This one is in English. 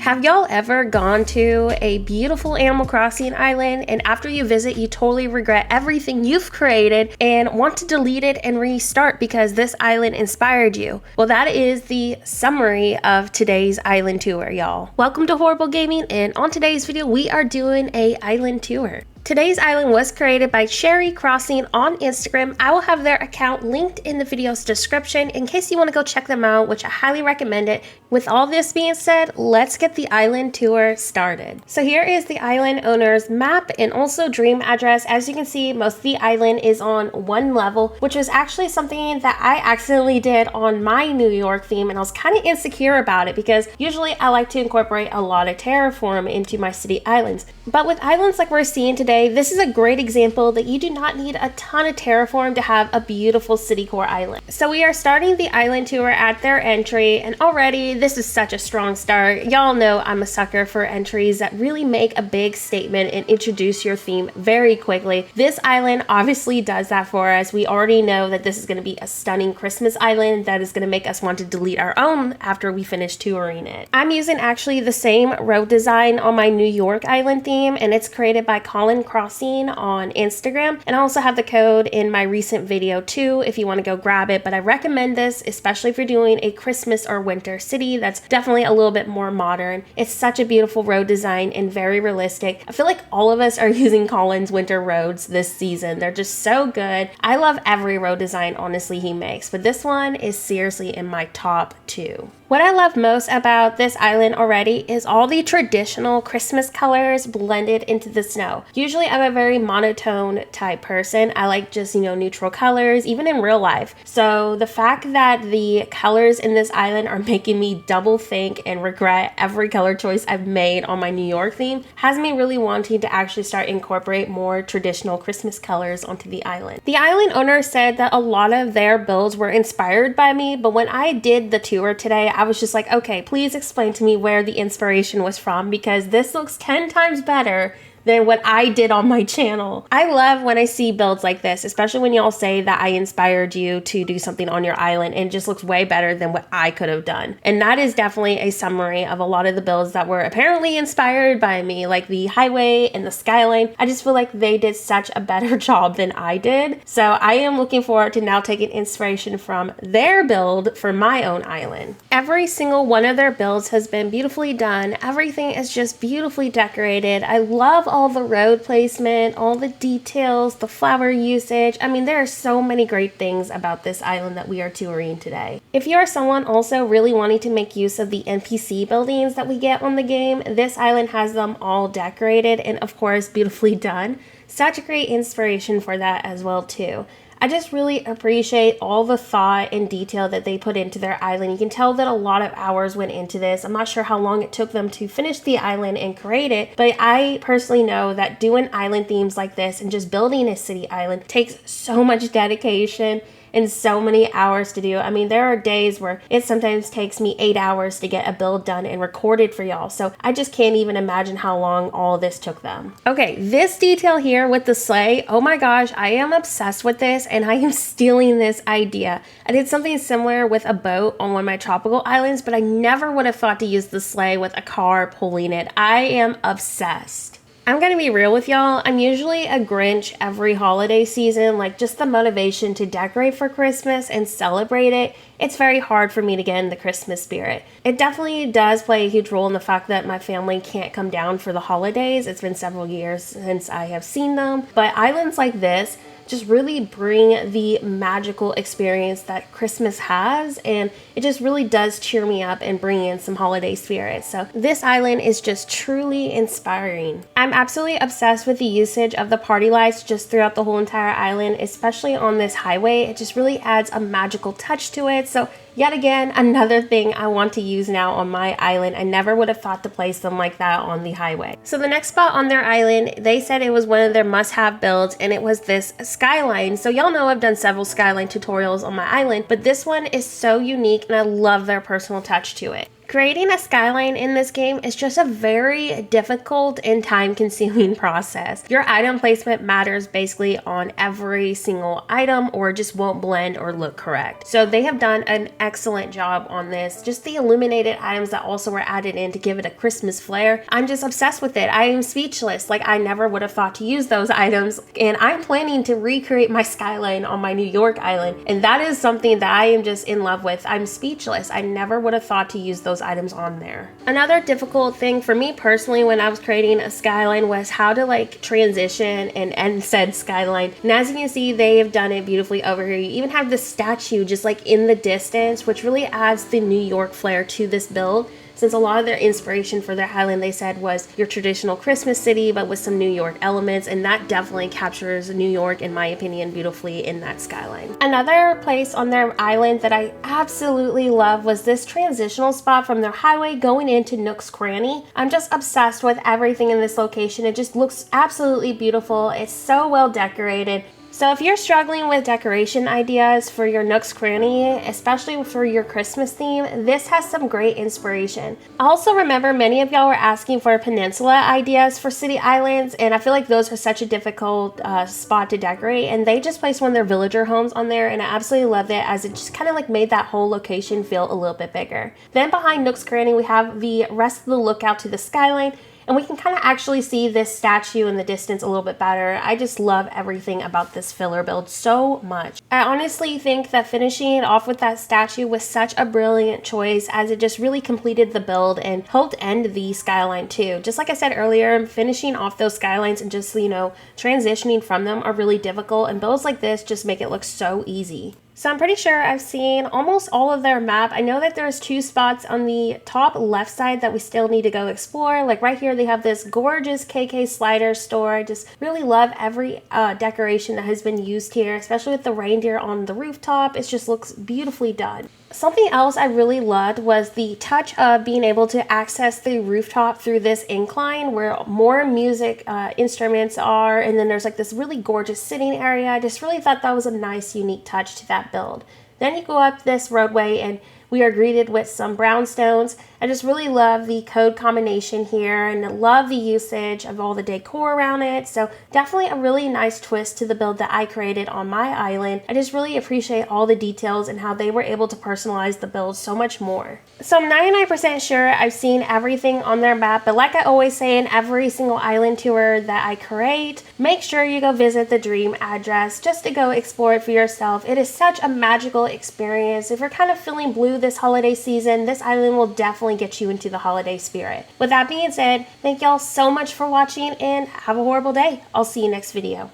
Have y'all ever gone to a beautiful Animal Crossing island and after you visit you totally regret everything you've created and want to delete it and restart because this island inspired you? Well, that is the summary of today's island tour, y'all. Welcome to Horrible Gaming, and on today's video we are doing a island tour. Today's island was created by cherie.crossing on Instagram. I will have their account linked in the video's description in case you want to go check them out, which I highly recommend it. With all this being said, let's get the island tour started. So here is the island owner's map and also dream address. As you can see, most of the island is on one level, which was actually something that I accidentally did on my New York theme, and I was kind of insecure about it because usually I like to incorporate a lot of terraform into my city islands. But with islands like we're seeing today, this is a great example that you do not need a ton of terraform to have a beautiful city core island. So we are starting the island tour at their entry, and already this is such a strong start. Y'all know I'm a sucker for entries that really make a big statement and introduce your theme very quickly. This island obviously does that for us. We already know that this is going to be a stunning Christmas island that is going to make us want to delete our own after we finish touring it. I'm using actually the same road design on my New York island theme, and it's created by Crossing on Instagram, and I also have the code in my recent video too if you want to go grab it. But I recommend this especially if you're doing a Christmas or winter city that's definitely a little bit more modern. It's such a beautiful road design and very realistic. I feel like all of us are using Colin's winter roads this season. They're just so good. I love every road design honestly he makes, but this one is seriously in my top 2. What I love most about this island already is all the traditional Christmas colors blended into the snow. Usually I'm a very monotone type person. I like just, neutral colors, even in real life. So the fact that the colors in this island are making me double think and regret every color choice I've made on my New York theme has me really wanting to actually start incorporate more traditional Christmas colors onto the island. The island owner said that a lot of their builds were inspired by me, but when I did the tour today, I was just like, okay, please explain to me where the inspiration was from, because this looks 10 times better than what I did on my channel. I love when I see builds like this, especially when y'all say that I inspired you to do something on your island and it just looks way better than what I could have done. And that is definitely a summary of a lot of the builds that were apparently inspired by me, like the highway and the skyline. I just feel like they did such a better job than I did. So I am looking forward to now taking inspiration from their build for my own island. Every single one of their builds has been beautifully done. Everything is just beautifully decorated. I love all the road placement, all the details, the flower usage. I mean, there are so many great things about this island that we are touring today. If you are someone also really wanting to make use of the NPC buildings that we get on the game, this island has them all decorated and of course beautifully done. Such a great inspiration for that as well too. I just really appreciate all the thought and detail that they put into their island. You can tell that a lot of hours went into this. I'm not sure how long it took them to finish the island and create it, but I personally know that doing island themes like this and just building a city island takes so much dedication and so many hours to do. I mean, there are days where it sometimes takes me 8 hours to get a build done and recorded for y'all. So I just can't even imagine how long all this took them. Okay, this detail here with the sleigh, oh my gosh, I am obsessed with this and I am stealing this idea. I did something similar with a boat on one of my tropical islands, but I never would have thought to use the sleigh with a car pulling it. I am obsessed. I'm gonna be real with y'all, I'm usually a Grinch every holiday season, like just the motivation to decorate for Christmas and celebrate it. It's very hard for me to get in the Christmas spirit. It definitely does play a huge role in the fact that my family can't come down for the holidays. It's been several years since I have seen them, but islands like this just really bring the magical experience that Christmas has, and it just really does cheer me up and bring in some holiday spirit. So this island is just truly inspiring. I'm absolutely obsessed with the usage of the party lights just throughout the whole entire island, especially on this highway. It just really adds a magical touch to it. So yet again, another thing I want to use now on my island. I never would have thought to place them like that on the highway. So the next spot on their island, they said it was one of their must-have builds, and it was this skyline. So y'all know I've done several skyline tutorials on my island, but this one is so unique and I love their personal touch to it. Creating a skyline in this game is just a very difficult and time-consuming process. Your item placement matters basically on every single item or just won't blend or look correct. So they have done an excellent job on this. Just the illuminated items that also were added in to give it a Christmas flair. I'm just obsessed with it. I am speechless. Like, I never would have thought to use those items, and I'm planning to recreate my skyline on my New York island, and that is something that I am just in love with. I'm speechless. I never would have thought to use those items on there. Another difficult thing for me personally when I was creating a skyline was how to like transition and end said skyline. And as you can see, they have done it beautifully over here. You even have the statue just like in the distance, which really adds the New York flair to this build. Since a lot of their inspiration for their island, they said, was your traditional Christmas city, but with some New York elements, and that definitely captures New York, in my opinion, beautifully in that skyline. Another place on their island that I absolutely love was this transitional spot from their highway going into Nook's Cranny. I'm just obsessed with everything in this location. It just looks absolutely beautiful. It's so well decorated. So if you're struggling with decoration ideas for your Nook's Cranny, especially for your Christmas theme, this has some great inspiration. I also remember many of y'all were asking for peninsula ideas for city islands, and I feel like those are such a difficult spot to decorate, and they just placed one of their villager homes on there, and I absolutely loved it as it just kind of like made that whole location feel a little bit bigger. Then behind Nook's Cranny, we have the rest of the lookout to the skyline, and we can kind of actually see this statue in the distance a little bit better. I just love everything about this filler build so much. I honestly think that finishing it off with that statue was such a brilliant choice, as it just really completed the build and helped end the skyline too. Just like I said earlier, finishing off those skylines and just, you know, transitioning from them are really difficult, and builds like this just make it look so easy. So I'm pretty sure I've seen almost all of their map. I know that there's 2 spots on the top left side that we still need to go explore. Like right here, they have this gorgeous KK slider store. I just really love every decoration that has been used here, especially with the reindeer on the rooftop. It just looks beautifully done. Something else I really loved was the touch of being able to access the rooftop through this incline where more music instruments are, and then there's like this really gorgeous sitting area. I just really thought that was a nice, unique touch to that build. Then you go up this roadway and we are greeted with some brownstones. I just really love the code combination here and love the usage of all the decor around it. So definitely a really nice twist to the build that I created on my island. I just really appreciate all the details and how they were able to personalize the build so much more. So I'm 99% sure I've seen everything on their map, but like I always say in every single island tour that I create, make sure you go visit the dream address just to go explore it for yourself. It is such a magical experience. If you're kind of feeling blue this holiday season, this island will definitely get you into the holiday spirit. With that being said, thank y'all so much for watching and have a horrible day. I'll see you next video.